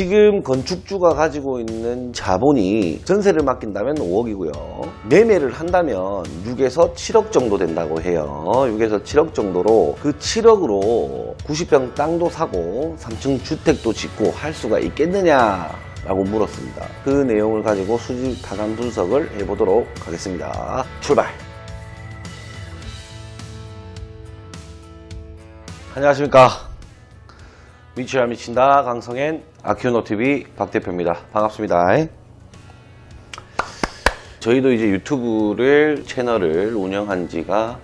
지금 건축주가 가지고 있는 자본이 전세를 맡긴다면 5억이고요. 매매를 한다면 6에서 7억 정도 된다고 해요. 6에서 7억 정도로 그 7억으로 90평 땅도 사고 3층 주택도 짓고 할 수가 있겠느냐 라고 물었습니다. 그 내용을 가지고 수직 타산 분석을 해보도록 하겠습니다. 출발! 안녕하십니까. 미치야 미친다 강성현 아키우노TV 박대표입니다. 반갑습니다. 저희도 이제 유튜브를 채널을 운영한 지가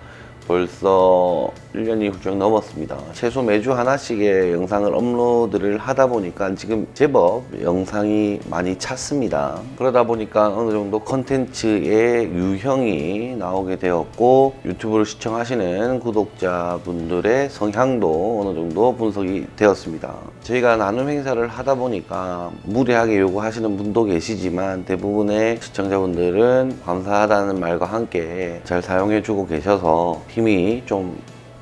벌써 1년이 훌쩍 넘었습니다. 최소 매주 하나씩의 영상을 업로드를 하다 보니까 지금 제법 영상이 많이 찼습니다. 그러다 보니까 어느 정도 컨텐츠의 유형이 나오게 되었고 유튜브를 시청하시는 구독자분들의 성향도 어느 정도 분석이 되었습니다. 저희가 나눔 행사를 하다 보니까 무리하게 요구하시는 분도 계시지만 대부분의 시청자분들은 감사하다는 말과 함께 잘 사용해주고 계셔서 힘이 좀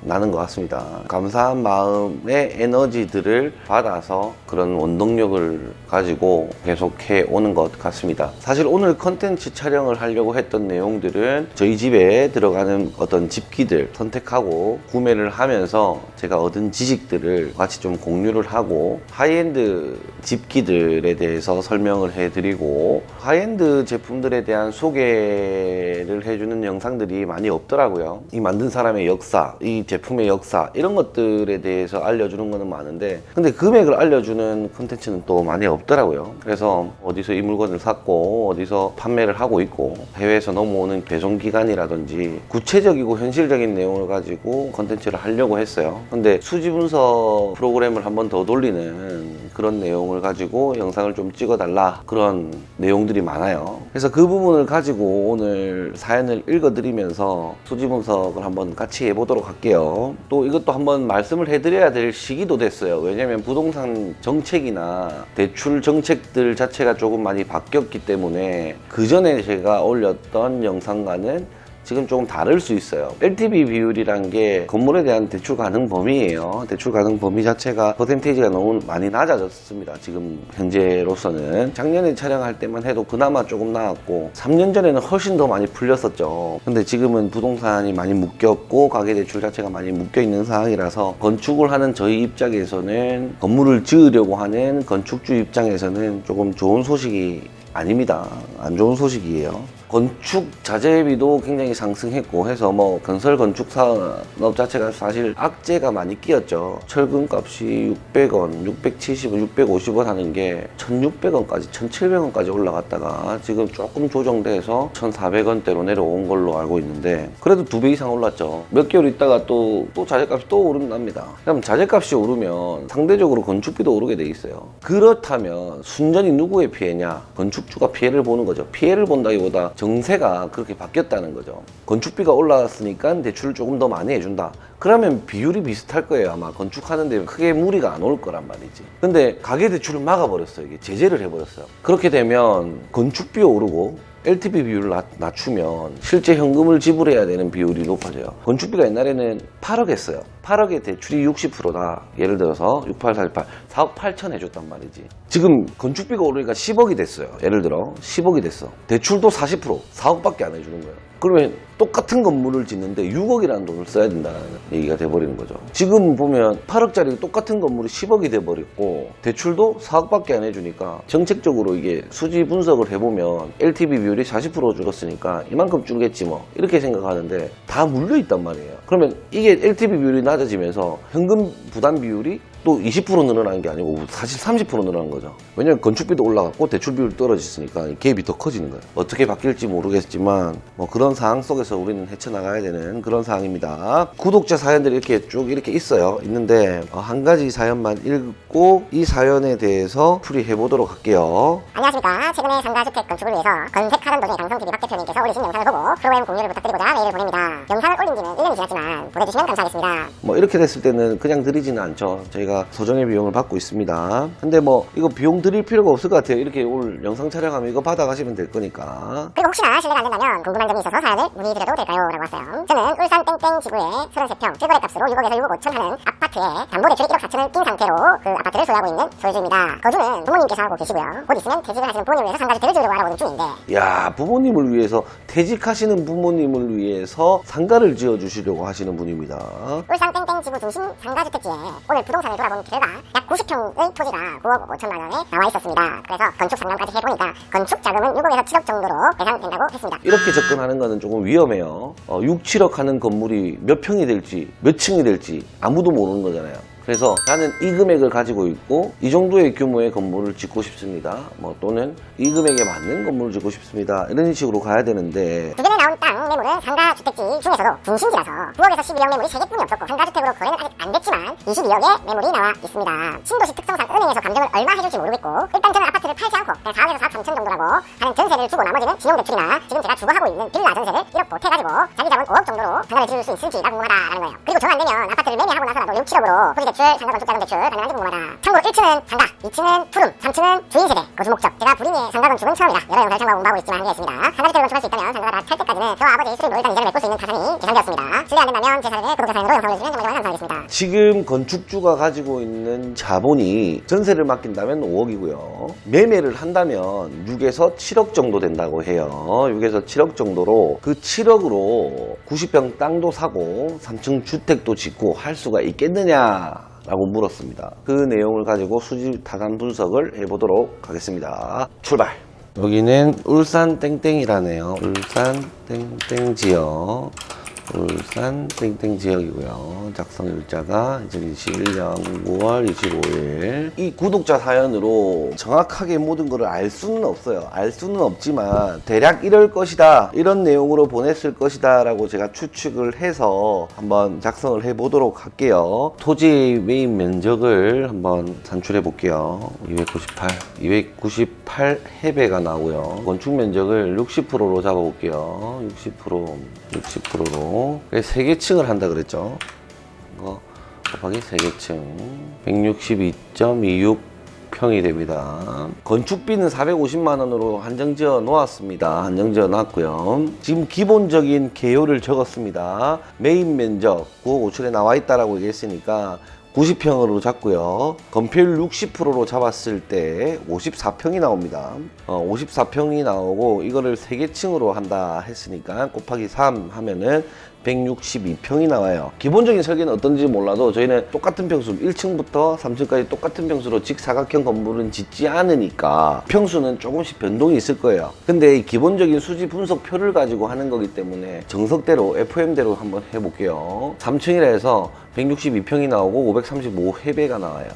나는 것 같습니다. 감사한 마음의 에너지들을 받아서 그런 원동력을 가지고 계속해 오는 것 같습니다. 사실 오늘 컨텐츠 촬영을 하려고 했던 내용들은 저희 집에 들어가는 어떤 집기들 선택하고 구매를 하면서 제가 얻은 지식들을 같이 좀 공유를 하고 하이엔드 집기들에 대해서 설명을 해드리고 하이엔드 제품들에 대한 소개를 해주는 영상들이 많이 없더라고요. 이 만든 사람의 역사, 이 제품의 역사 이런 것들에 대해서 알려주는 거는 많은데 근데 금액을 알려주는 콘텐츠는 또 많이 없더라고요. 그래서 어디서 이 물건을 샀고 어디서 판매를 하고 있고 해외에서 넘어오는 배송기간이라든지 구체적이고 현실적인 내용을 가지고 콘텐츠를 하려고 했어요. 근데 수지 분석 프로그램을 한 번 더 돌리는 그런 내용을 가지고 영상을 좀 찍어달라 그런 내용들이 많아요. 그래서 그 부분을 가지고 오늘 사연을 읽어드리면서 수지 분석을 한번 같이 해보도록 할게요. 또 이것도 한번 말씀을 해드려야 될 시기도 됐어요. 왜냐면 부동산 정책이나 대출 정책들 자체가 조금 많이 바뀌었기 때문에 그 전에 제가 올렸던 영상과는 지금 조금 다를 수 있어요. LTV 비율이란 게 건물에 대한 대출 가능 범위예요. 대출 가능 범위 자체가 퍼센테이지가 너무 많이 낮아졌습니다. 지금 현재로서는 작년에 촬영할 때만 해도 그나마 조금 나았고 3년 전에는 훨씬 더 많이 풀렸었죠. 근데 지금은 부동산이 많이 묶였고 가계대출 자체가 많이 묶여있는 상황이라서 건축을 하는 저희 입장에서는 건물을 지으려고 하는 건축주 입장에서는 조금 좋은 소식이 아닙니다. 안 좋은 소식이에요. 건축 자재비도 굉장히 상승했고 해서 뭐 건설 건축 산업 자체가 사실 악재가 많이 끼었죠. 철근 값이 600원, 670원, 650원 하는 게 1600원까지, 1700원까지 올라갔다가 지금 조금 조정돼서 1400원대로 내려온 걸로 알고 있는데 그래도 2배 이상 올랐죠. 몇 개월 있다가 또 자재값이 또 오른답니다. 그럼 자재값이 오르면 상대적으로 건축비도 오르게 돼 있어요. 그렇다면 순전히 누구의 피해냐? 건축주가 피해를 보는 거죠. 피해를 본다기보다 정세가 그렇게 바뀌었다는 거죠. 건축비가 올랐으니까 대출을 조금 더 많이 해준다. 그러면 비율이 비슷할 거예요. 아마 건축하는데 크게 무리가 안 올 거란 말이지. 근데 가계대출을 막아버렸어요. 이게 제재를 해버렸어요. 그렇게 되면 건축비 오르고 LTV 비율을 낮추면 실제 현금을 지불해야 되는 비율이 높아져요. 건축비가 옛날에는 8억 했어요. 8억에 대출이 60%다. 예를 들어서 6848, 4억 8천 해줬단 말이지. 지금 건축비가 오르니까 10억이 됐어요. 예를 들어 10억이 됐어. 대출도 40%, 4억밖에 안 해주는 거예요. 그러면 똑같은 건물을 짓는데 6억이라는 돈을 써야 된다는 얘기가 돼버리는 거죠. 지금 보면 8억짜리 똑같은 건물이 10억이 돼버렸고 대출도 4억밖에 안 해주니까 정책적으로 이게 수지 분석을 해보면 LTV 비율이 40% 줄었으니까 이만큼 줄겠지 뭐 이렇게 생각하는데 다 물려있단 말이에요. 그러면 이게 LTV 비율이 낮아지면서 현금 부담 비율이 또 20% 늘어난 게 아니고 사실 30% 늘어난 거죠. 왜냐면 건축비도 올라갔고 대출 비율이 떨어졌으니까 갭이 더 커지는 거예요. 어떻게 바뀔지 모르겠지만 뭐 그런 상황 속에서 우리는 헤쳐나가야 되는 그런 상황입니다. 구독자 사연들이 이렇게 쭉 이렇게 있어요. 있는데 한 가지 사연만 읽고 이 사연에 대해서 풀이해 보도록 할게요. 안녕하십니까. 최근에 상가주택 건축을 위해서 건색하던 도중에 강성TV 박 대표님께서 올리신 영상을 보고 프로그램 공유를 부탁드리고자 메일을 보냅니다. 영상을 올린 지는 1년이 지났지만 보내주시면 감사하겠습니다. 뭐 이렇게 됐을 때는 그냥 드리지는 않죠. 저희가 제가 소정의 비용을 받고 있습니다. 근데 뭐 이거 비용 드릴 필요가 없을 것 같아요. 이렇게 오늘 영상 촬영하면 이거 받아가시면 될 거니까. 그리고 혹시나 신뢰가 안 된다면 궁금한 점이 있어서 사연을 문의드려도 될까요? 라고 왔어요. 저는 울산 땡땡 지구의 33평 실거래 값으로 6억에서 6억 5천 하는 아파트에 담보대출이 1억 4천을 낀 상태로 그 아파트를 소유하고 있는 소유주입니다. 거주는 부모님께서 하고 계시고요. 곧 있으면 퇴직을 하시는 부모님을 위해서 상가주택을 지으려고 알아보는 중인데, 야, 부모님을 위해서, 퇴직하시는 부모님을 위해서 상가를 지어주시려고 하시는 분입니다. 울산 땡땡 지구 중심 상가주택지에 오늘 부동산을 돌아본 결과 약 90평의 토지가 9억 5천만 원에 나와 있었습니다. 그래서 건축 상담까지 해보니까 건축 자금은 6억에서 7억 정도로 예상된다고 했습니다. 이렇게 접근하는 거는 조금 위험해요. 6, 7억 하는 건물이 몇 평이 될지, 몇 층이 될지 아무도 모르는 거잖아요. 그래서 나는 이 금액을 가지고 있고 이 정도의 규모의 건물을 짓고 싶습니다. 뭐 또는 이 금액에 맞는 건물을 짓고 싶습니다. 이런 식으로 가야 되는데, 주변에 나온 땅 매물은 상가주택지 중에서도 중심지라서 9억에서 12억 매물이 3개뿐이 없었고 상가주택으로 거래는 아직 안 됐지만 22억의 매물이 나와 있습니다. 신도시 특성상 은행에서 감정을 얼마 해줄지 모르겠고, 일단 저는 아파트를 팔지 않고 그냥 4억에서 4억 3천 정도라고 하는 전세를 주고 나머지는 신용대출이나 지금 제가 주거 하고 있는 빌라 전세를 1억 보태가지고 자기 자본 5억 정도로 상가를 지을 수 있을지가 궁금하다라는 거예요. 그리고 정 안 되면 아파트를 매매하고 나서라도 6, 7억으로 토지대출, 상가 건축자금 대출 가능한지 궁금하다. 참고로 1층은 상가, 2층은 투룸, 3층은 주인세대, 거주 목적. 제가 불임의 상가 건축은 처음이라 여러 영상을 참고하고 공부하고 있지만 한계가 있습니다. 상가주택을 건축할 수 있다면 상가가 다 찰 때까지는 저와 아버지의 수입으로 일단 이자를 메꿀 수 있는 가산이 예상되었습니다. 실례 안 된다면 제 사연을 구독자 사연으로 영상을 올려주시면 정말 감사하겠습니다. 지금 건축주가 가지고 있는 자본이 전세를 맡긴다면 5억이고요. 매매를 한다면 6에서 7억 정도 된다고 해요. 6에서 7억 정도로 그 7억으로 90평 땅도 사고 3층 주택도 짓고 할 수가 있겠느냐? 라고 물었습니다. 그 내용을 가지고 수직 타산 분석을 해보도록 하겠습니다. 출발! 여기는 울산 땡땡이라네요. 울산 땡땡 지역. 울산 땡땡 지역이고요. 작성 일자가 2021년 9월 25일. 이 구독자 사연으로 정확하게 모든 것을 알 수는 없어요. 알 수는 없지만 대략 이럴 것이다, 이런 내용으로 보냈을 것이다 라고 제가 추측을 해서 한번 작성을 해 보도록 할게요. 토지 매입 면적을 한번 산출해 볼게요. 298 해배가 나오고요. 건축 면적을 60%로 잡아 볼게요. 60%로 3개 층을 한다 그랬죠. 이거 곱하기 3개 층 162.26 평이 됩니다. 건축비는 450만 원으로 한정지어 놓았습니다. 한정지어 놨고요. 지금 기본적인 개요를 적었습니다. 매입 면적 9억 5천에 나와 있다라고 얘기했으니까 90평으로 잡고요. 건폐율 60%로 잡았을 때 54평이 나옵니다. 54평이 나오고 이거를 3개 층으로 한다 했으니까 곱하기 3 하면은 162평이 나와요. 기본적인 설계는 어떤지 몰라도 저희는 똑같은 평수 1층부터 3층까지 똑같은 평수로 직사각형 건물은 짓지 않으니까 평수는 조금씩 변동이 있을 거예요. 근데 이 기본적인 수지 분석표를 가지고 하는 거기 때문에 정석대로 FM대로 한번 해볼게요. 3층이라 해서 162평이 나오고 535회배가 나와요.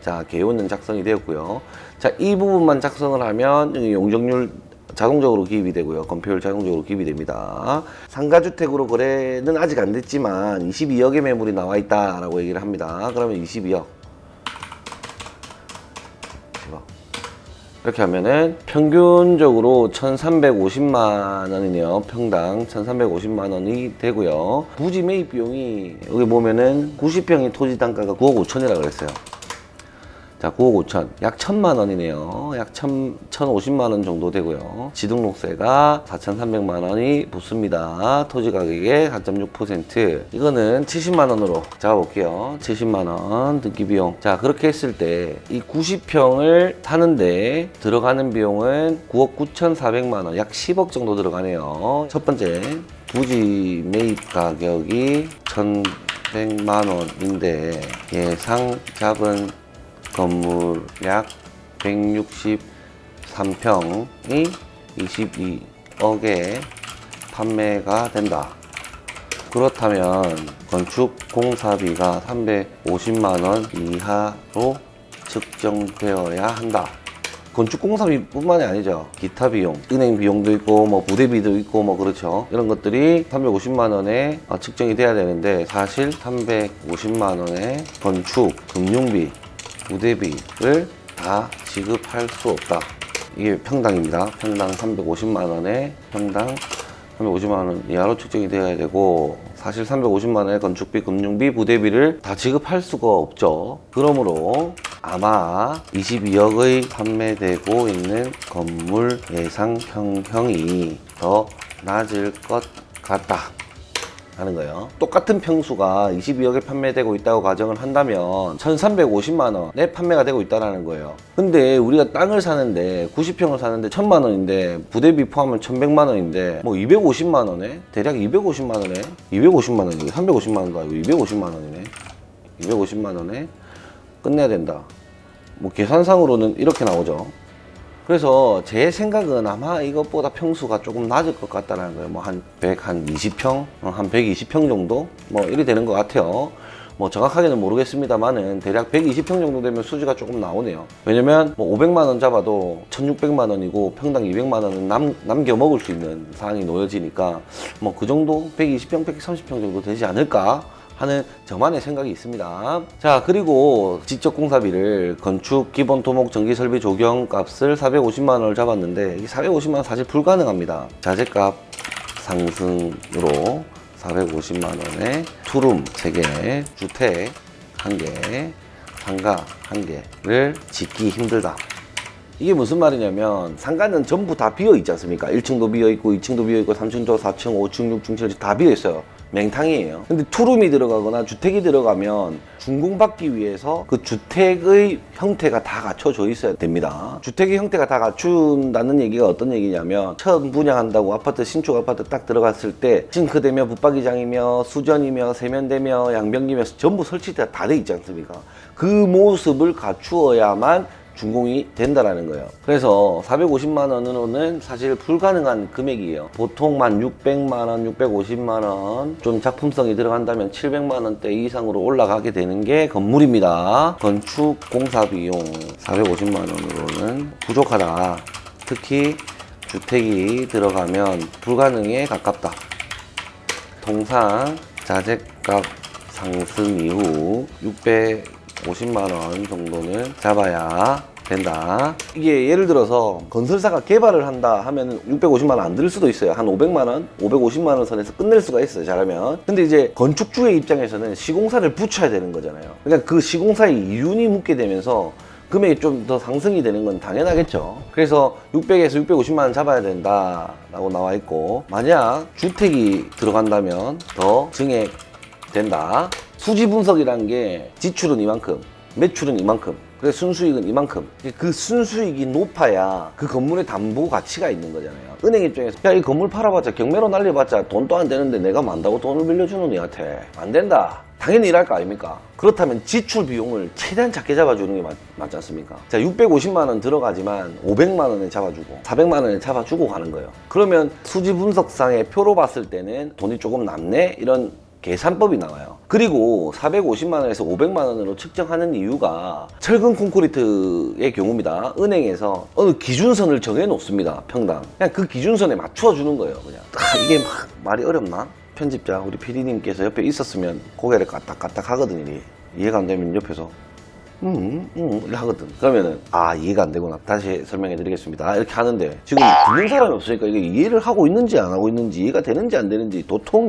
자, 개요는 작성이 되었고요. 자, 이 부분만 작성을 하면 용적률 자동적으로 기입이 되고요. 건폐율 자동적으로 기입이 됩니다. 상가주택으로 거래는 아직 안 됐지만 22억의 매물이 나와 있다라고 얘기를 합니다. 그러면 22억. 이렇게 하면은 평균적으로 1350만 원이네요. 평당 1350만 원이 되고요. 부지 매입 비용이 여기 보면은 90평의 토지 단가가 9억 5천이라고 그랬어요. 자, 9억 5천. 약 1000만 원이네요. 약 1050만 원 정도 되고요. 지등록세가 4300만 원이 붙습니다. 토지 가격의 4.6%. 이거는 70만 원으로 잡아볼게요. 70만 원 등기 비용. 자, 그렇게 했을 때 이 90평을 사는데 들어가는 비용은 9억 9,400만 원. 약 10억 정도 들어가네요. 첫 번째, 부지 매입 가격이 1,100만 원인데 예상 잡은 건물 약 163평이 22억에 판매가 된다. 그렇다면 건축 공사비가 350만 원 이하로 측정되어야 한다. 건축 공사비뿐만이 아니죠. 기타 비용, 은행 비용도 있고 뭐 부대비도 있고 뭐 그렇죠. 이런 것들이 350만 원에 측정이 돼야 되는데 사실 350만 원의 건축, 금융비, 부대비를 다 지급할 수 없다. 이게 평당입니다. 평당 350만 원에 평당 350만 원 이하로 측정이 되어야 되고 사실 350만 원의 건축비, 금융비, 부대비를 다 지급할 수가 없죠. 그러므로 아마 22억의 판매되고 있는 건물 예상 평형이 더 낮을 것 같다 하는 거예요. 똑같은 평수가 22억에 판매되고 있다고 가정을 한다면 1350만 원에 판매가 되고 있다는 거예요. 근데 우리가 땅을 사는데 90평을 사는데 1000만 원인데 부대비 포함하면 1100만 원인데 뭐 250만 원에 대략 250만 원에 250만 원이고 350만 원도 아니고 250만 원이네. 250만 원에 끝내야 된다. 뭐 계산상으로는 이렇게 나오죠. 그래서 제 생각은 아마 이것보다 평수가 조금 낮을 것 같다는 거예요. 뭐 한 120평, 한 120평 정도? 뭐 이리 되는 것 같아요. 뭐 정확하게는 모르겠습니다만은 대략 120평 정도 되면 수지가 조금 나오네요. 왜냐면 뭐 500만 원 잡아도 1600만 원이고 평당 200만 원은 남겨 먹을 수 있는 사항이 놓여지니까 뭐 그 정도 120평, 130평 정도 되지 않을까 하는 저만의 생각이 있습니다. 자, 그리고 지적공사비를 건축 기본 토목 전기 설비 조경 값을 450만 원을 잡았는데 이 450만 원 사실 불가능합니다. 자재값 상승으로 450만 원에 투룸 3개, 주택 1개, 상가 1개를 짓기 힘들다. 이게 무슨 말이냐면 상가는 전부 다 비어 있지 않습니까? 1층도 비어 있고 2층도 비어 있고 3층도 4층, 5층, 6층, 7층 다 비어 있어요. 맹탕이에요. 근데 투룸이 들어가거나 주택이 들어가면 준공받기 위해서 그 주택의 형태가 다 갖춰져 있어야 됩니다. 주택의 형태가 다 갖춘다는 얘기가 어떤 얘기냐면 처음 분양한다고 아파트 신축 아파트 딱 들어갔을 때 싱크대며 붙박이장이며 수전이며 세면대며 양변기며 전부 설치가 다 돼 있지 않습니까? 그 모습을 갖추어야만 준공이 된다라는 거예요. 그래서 450만 원으로는 사실 불가능한 금액이에요. 보통 1600만 원, 650만 원, 좀 작품성이 들어간다면 700만 원대 이상으로 올라가게 되는 게 건물입니다. 건축 공사 비용 450만 원으로는 부족하다. 특히 주택이 들어가면 불가능에 가깝다. 통상 자재값 상승 이후 650만 원 정도는 잡아야 된다. 이게 예를 들어서 건설사가 개발을 한다 하면 650만 원 안 들 수도 있어요. 한 500만 원, 550만 원 선에서 끝낼 수가 있어요. 잘하면. 근데 이제 건축주의 입장에서는 시공사를 붙여야 되는 거잖아요. 그러니까 그 시공사의 이윤이 묻게 되면서 금액이 좀 더 상승이 되는 건 당연하겠죠. 그래서 600에서 650만 원 잡아야 된다 라고 나와 있고, 만약 주택이 들어간다면 더 증액된다. 수지 분석이라는 게 지출은 이만큼, 매출은 이만큼, 그래서 순수익은 이만큼. 그 순수익이 높아야 그 건물의 담보 가치가 있는 거잖아요. 은행 입장에서 야, 이 건물 팔아봤자 경매로 날려봤자 돈도 안 되는데 내가 만다고 돈을 빌려주는 애한테 안 된다. 당연히 일할 거 아닙니까? 그렇다면 지출 비용을 최대한 작게 잡아주는 게 맞지 않습니까? 자, 650만 원 들어가지만 500만 원에 잡아주고 400만 원에 잡아주고 가는 거예요. 그러면 수지 분석상의 표로 봤을 때는 돈이 조금 남네? 이런 계산법이 나와요. 그리고 450만 원에서 500만 원으로 측정하는 이유가 철근 콘크리트의 경우입니다. 은행에서 어느 기준선을 정해 놓습니다. 평당. 그냥 그 기준선에 맞춰 주는 거예요. 그냥. 이게 막 말이 어렵나? 편집자 우리 PD님께서 옆에 있었으면 고개를 까딱까딱 하거든요. 이해가 안 되면 옆에서 이렇게 하거든. 그러면은 이해가 안 되구나. 다시 설명해 드리겠습니다. 이렇게 하는데 지금 듣는 사람이 없으니까 이게 이해를 하고 있는지 안 하고 있는지, 이해가 되는지 안 되는지 도통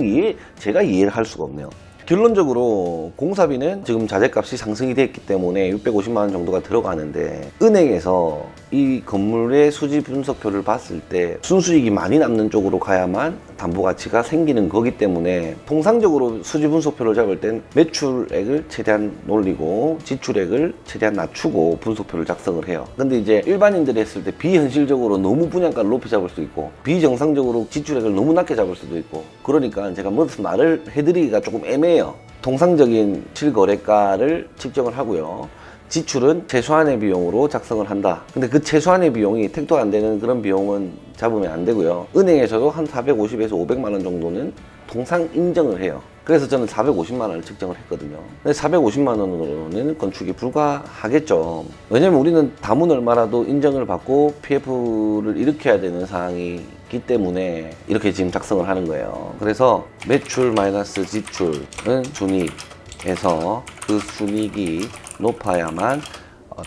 제가 이해를 할 수가 없네요. 결론적으로 공사비는 지금 자재값이 상승이 됐기 때문에 650만 원 정도가 들어가는데, 은행에서 이 건물의 수지 분석표를 봤을 때 순수익이 많이 남는 쪽으로 가야만 담보 가치가 생기는 거기 때문에, 통상적으로 수지 분석표를 잡을 땐 매출액을 최대한 놀리고 지출액을 최대한 낮추고 분석표를 작성을 해요. 근데 이제 일반인들이 했을 때 비현실적으로 너무 분양가를 높이 잡을 수 있고 비정상적으로 지출액을 너무 낮게 잡을 수도 있고, 그러니까 제가 무슨 말을 해드리기가 조금 애매해요. 통상적인 실거래가를 측정을 하고요. 지출은 최소한의 비용으로 작성을 한다. 근데 그 최소한의 비용이 택도 안 되는 그런 비용은 잡으면 안 되고요. 은행에서도 한 450에서 500만 원 정도는 통상 인정을 해요. 그래서 저는 450만 원을 측정을 했거든요. 근데 450만 원으로는 건축이 불가하겠죠. 왜냐면 우리는 담은 얼마라도 인정을 받고 PF를 일으켜야 되는 상황이기 때문에 이렇게 지금 작성을 하는 거예요. 그래서 매출 마이너스 지출은 순이익에서 그 순이익이 높아야만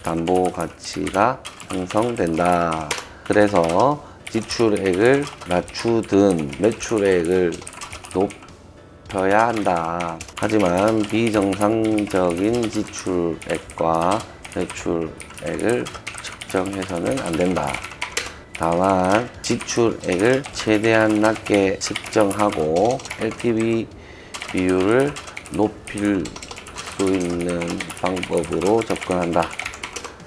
담보 가치가 형성된다. 그래서 지출액을 낮추든 매출액을 살펴야 한다. 하지만 비정상적인 지출액과 대출액을 측정해서는 안 된다. 다만 지출액을 최대한 낮게 측정하고 LTV 비율을 높일 수 있는 방법으로 접근한다.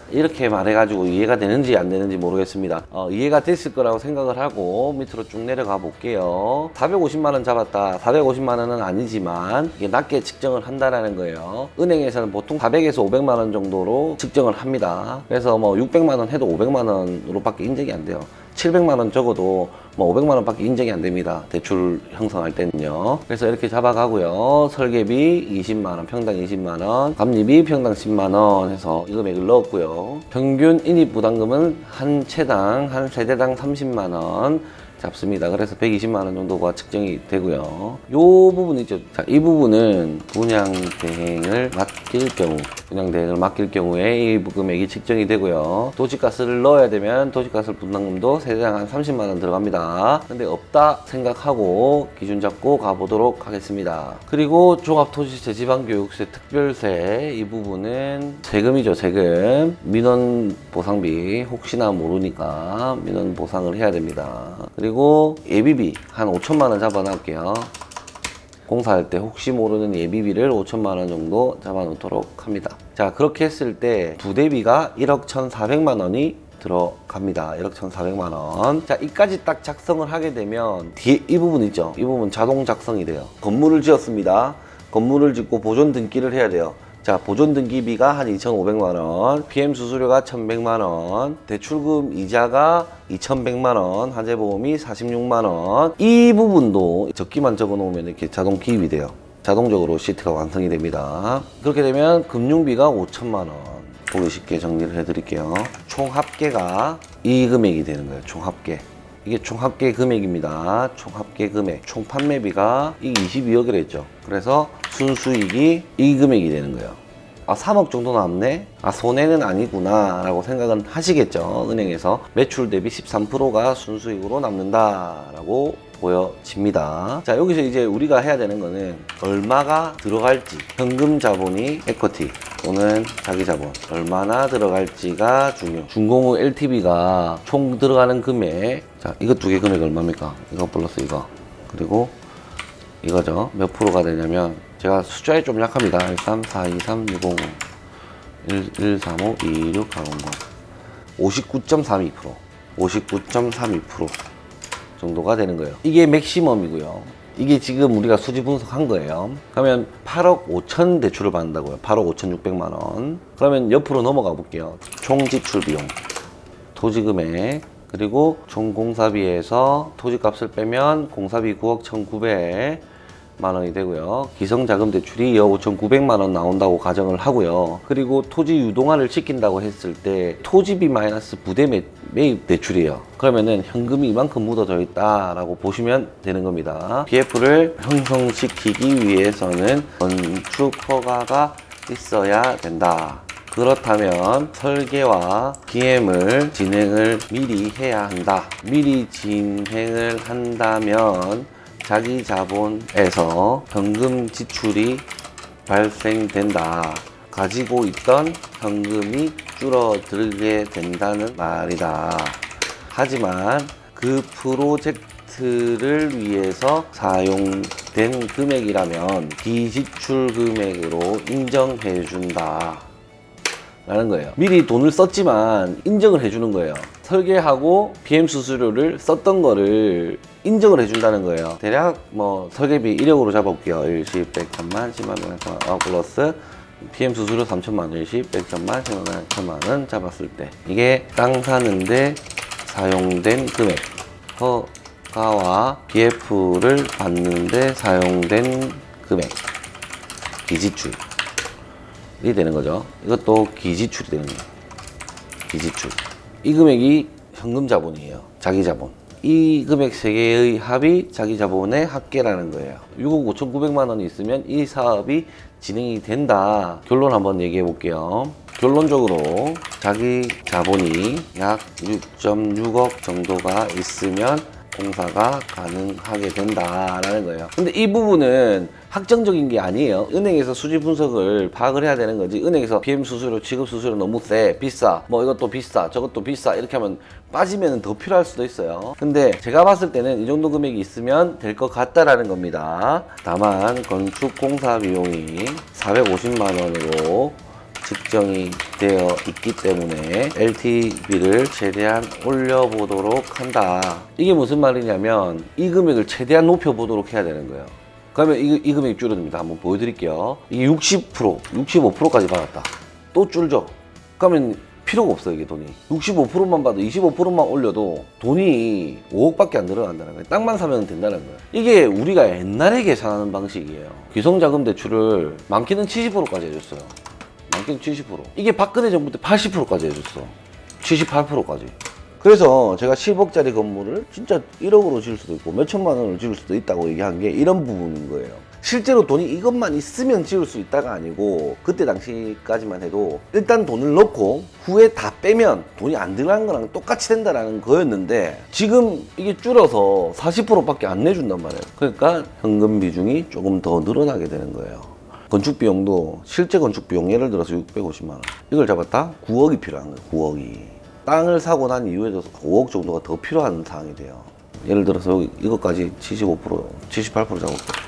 이렇게 말해가지고 이해가 되는지 안 되는지 모르겠습니다. 이해가 됐을 거라고 생각을 하고 밑으로 쭉 내려가 볼게요. 450만원 잡았다. 450만원은 아니지만 이게 낮게 측정을 한다라는 거예요. 은행에서는 보통 400에서 500만원 정도로 측정을 합니다. 그래서 뭐 600만원 해도 500만원으로 밖에 인정이 안 돼요. 700만원 적어도 뭐 500만원 밖에 인정이 안 됩니다. 대출 형성할 때는요. 그래서 이렇게 잡아가고요. 설계비 20만원, 평당 20만원, 감리비 평당 10만원 해서 이 금액을 넣었고요. 평균 인입 부담금은 한 채당, 한 세대당 30만원 잡습니다. 그래서 120만원 정도가 측정이 되고요. 요 부분 있죠. 자, 이 부분은 분양대행을 맡길 경우에 이 금액이 측정이 되고요. 도시가스를 넣어야 되면 도시가스 분담금도 세대당 한 30만원 들어갑니다. 근데 없다 생각하고 기준 잡고 가보도록 하겠습니다. 그리고 종합토지세, 지방교육세, 특별세 이 부분은 세금이죠. 세금. 민원보상비 혹시나 모르니까 민원보상을 해야 됩니다. 그리고 예비비 한 5천만원 잡아놓을게요. 공사할 때 혹시 모르는 예비비를 5천만원 정도 잡아놓도록 합니다. 자, 그렇게 했을 때 부대비가 1억 1,400만원이 들어갑니다. 1억 1,400만원. 자, 이까지 딱 작성을 하게 되면 뒤에 이 부분 있죠. 이 부분 자동 작성이 돼요. 건물을 지었습니다. 건물을 짓고 보존 등기를 해야 돼요. 자, 보존 등기비가 한 2,500만원, PM 수수료가 1,100만원, 대출금 이자가 2,100만원, 화재보험이 46만원. 이 부분도 적기만 적어 놓으면 이렇게 자동 기입이 돼요. 자동적으로 시트가 완성이 됩니다. 그렇게 되면 금융비가 5천만원. 보기 쉽게 정리를 해 드릴게요. 총 합계가 이 금액이 되는 거예요. 총 합계. 이게 총 합계 금액입니다. 총 합계 금액. 총 판매비가 이 22억이라 했죠. 그래서 순수익이 이 금액이 되는 거예요. 아, 3억 정도 남네? 아, 손해는 아니구나 라고 생각은 하시겠죠. 은행에서 매출 대비 13%가 순수익으로 남는다 라고 보여집니다. 자, 여기서 이제 우리가 해야 되는 거는 얼마가 들어갈지, 현금 자본이 에쿼티 또는 자기 자본 얼마나 들어갈지가 중요. 준공후 LTV가 총 들어가는 금액, 자, 이거 두 개 금액 얼마입니까? 이거 플러스 이거, 그리고 이거죠. 몇 프로가 되냐면 제가 숫자에 좀 약합니다. 13, 4, 2, 3, 6, 5, 1, 3, 5, 2, 6, 4, 5, 59.32%, 59.32% 정도가 되는 거예요. 이게 맥시멈이고요. 이게 지금 우리가 수지 분석한 거예요. 그러면 8억 5천 대출을 받는다고요. 8억 5,600만 원. 그러면 옆으로 넘어가 볼게요. 총 지출 비용, 토지 금액, 그리고 총 공사비에서 토지값을 빼면 공사비 9억 1,900만 원이 되고요. 기성자금 대출이 2억 5,900만 원 나온다고 가정을 하고요. 그리고 토지 유동화를 시킨다고 했을 때 토지비 마이너스 부대 매입 대출이에요. 그러면은 현금이 이만큼 묻어져 있다라고 보시면 되는 겁니다. PF를 형성시키기 위해서는 건축 허가가 있어야 된다. 그렇다면 설계와 PM을 진행을 미리 해야 한다. 미리 진행을 한다면 자기 자본에서 현금 지출이 발생된다. 가지고 있던 현금이 줄어들게 된다는 말이다. 하지만 그 프로젝트를 위해서 사용된 금액이라면 비지출 금액으로 인정해 준다 라는 거예요. 미리 돈을 썼지만 인정을 해주는 거예요. 설계하고 PM 수수료를 썼던 거를 인정을 해준다는 거예요. 대략 뭐 설계비 1억으로 잡아볼게요. 일시 100, 1000만, 10만, 100만, 플러스 PM 수수료 3천만 원, 일시 100, 1000만, 10만 원, 1000만 원 잡았을 때 이게 땅 사는데 사용된 금액, 허가와 BF를 받는데 사용된 금액, 비지출 이 되는 거죠. 이것도 기지출이 되는 거예요. 기지출. 이 금액이 현금 자본이에요. 자기 자본. 이 금액 세 개의 합이 자기 자본의 합계라는 거예요. 6억 5,900만 원이 있으면 이 사업이 진행이 된다. 결론 한번 얘기해 볼게요. 결론적으로 자기 자본이 약 6.6억 정도가 있으면 공사가 가능하게 된다라는 거예요. 근데 이 부분은 확정적인 게 아니에요. 은행에서 수지 분석을 파악을 해야 되는 거지. 은행에서 PM 수수료, 지급 수수료 너무 세, 비싸, 뭐 이것도 비싸, 저것도 비싸 이렇게 하면 빠지면 더 필요할 수도 있어요. 근데 제가 봤을 때는 이 정도 금액이 있으면 될 것 같다라는 겁니다. 다만 건축 공사 비용이 450만 원으로 측정이 되어 있기 때문에 LTV를 최대한 올려보도록 한다. 이게 무슨 말이냐면 이 금액을 최대한 높여보도록 해야 되는 거예요. 그러면 이 금액이 줄어듭니다. 한번 보여드릴게요. 이게 60%, 65%까지 받았다. 또 줄죠. 그러면 필요가 없어요, 이게 돈이. 65%만 받아 25%만 올려도 돈이 5억밖에 안 늘어난다는 거예요. 땅만 사면 된다는 거예요. 이게 우리가 옛날에 계산하는 방식이에요. 기성자금 대출을 많게는 70%까지 해줬어요. 많게는 70%. 이게 박근혜 정부 때 80%까지 해줬어. 78%까지. 그래서 제가 10억짜리 건물을 진짜 1억으로 지을 수도 있고 몇천만 원을 지을 수도 있다고 얘기한 게 이런 부분인 거예요. 실제로 돈이 이것만 있으면 지을 수 있다가 아니고 그때 당시까지만 해도 일단 돈을 넣고 후에 다 빼면 돈이 안 들어간 거랑 똑같이 된다라는 거였는데 지금 이게 줄어서 40%밖에 안 내준단 말이에요. 그러니까 현금 비중이 조금 더 늘어나게 되는 거예요. 건축 비용도 실제 건축 비용 예를 들어서 650만 원 이걸 잡았다? 9억이 필요한 거예요. 9억이. 땅을 사고 난 이후에도 5억 정도가 더 필요한 상황이 돼요. 예를 들어서 여기 이것까지 75%, 78% 잡았고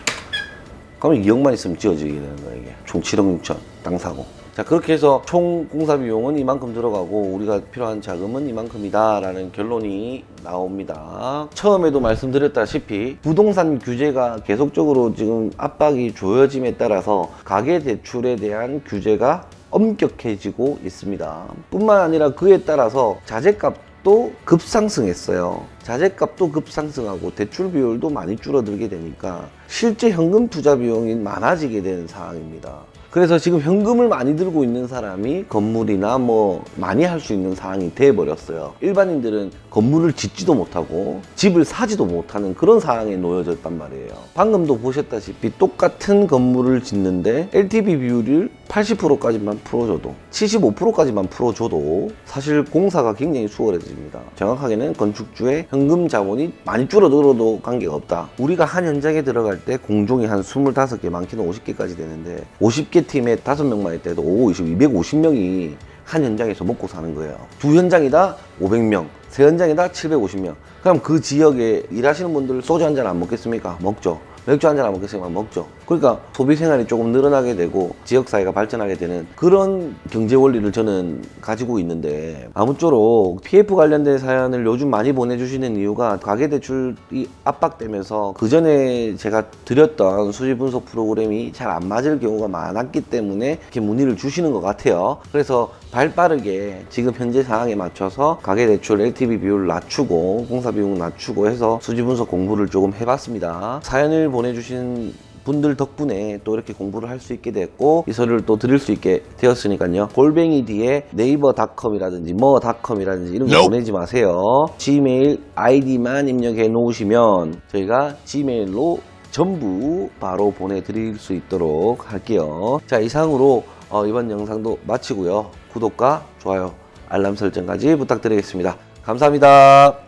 그러면 2억만 있으면 지어지게 되는 거예요. 이게 총 7억 6천 땅 사고. 자, 그렇게 해서 총 공사 비용은 이만큼 들어가고 우리가 필요한 자금은 이만큼이다 라는 결론이 나옵니다. 처음에도 말씀드렸다시피 부동산 규제가 계속적으로 지금 압박이 조여짐에 따라서 가계대출에 대한 규제가 엄격해지고 있습니다. 뿐만 아니라 그에 따라서 자재값도 급상승했어요. 자재값도 급상승하고 대출 비율도 많이 줄어들게 되니까 실제 현금 투자 비용이 많아지게 되는 상황입니다. 그래서 지금 현금을 많이 들고 있는 사람이 건물이나 뭐 많이 할 수 있는 상황이 돼버렸어요. 일반인들은 건물을 짓지도 못하고 집을 사지도 못하는 그런 상황에 놓여졌단 말이에요. 방금도 보셨다시피 똑같은 건물을 짓는데 LTV 비율을 80%까지만 풀어줘도 75%까지만 풀어줘도 사실 공사가 굉장히 수월해집니다. 정확하게는 건축주의 현금 자본이 많이 줄어들어도 관계가 없다. 우리가 한 현장에 들어갈 때 공종이 한 25개, 많게는 50개까지 되는데 50개 팀에 5명만 있을 때도 250명이 한 현장에서 먹고 사는 거예요. 두 현장이다 500명, 세 현장이다 750명. 그럼 그 지역에 일하시는 분들 소주 한 잔 안 먹겠습니까? 먹죠. 맥주 한 잔 안 먹겠습니까? 먹죠. 그러니까 소비 생활이 조금 늘어나게 되고 지역사회가 발전하게 되는 그런 경제 원리를 저는 가지고 있는데 아무쪼록 PF 관련된 사연을 요즘 많이 보내주시는 이유가 가계대출이 압박되면서 그 전에 제가 드렸던 수지 분석 프로그램이 잘 안 맞을 경우가 많았기 때문에 이렇게 문의를 주시는 것 같아요. 그래서 발빠르게 지금 현재 상황에 맞춰서 가계대출 LTV 비율을 낮추고 공사 비용 낮추고 해서 수지 분석 공부를 조금 해봤습니다. 사연을 보내주신 분들 덕분에 또 이렇게 공부를 할 수 있게 됐고 이 소리를 또 들을 수 있게 되었으니까요. 골뱅이 뒤에 네이버닷컴이라든지 뭐닷컴이라든지 이런 거 보내지 마세요. 지메일 아이디만 입력해 놓으시면 저희가 지메일로 전부 바로 보내드릴 수 있도록 할게요. 자, 이상으로 이번 영상도 마치고요. 구독과 좋아요, 알람 설정까지 부탁드리겠습니다. 감사합니다.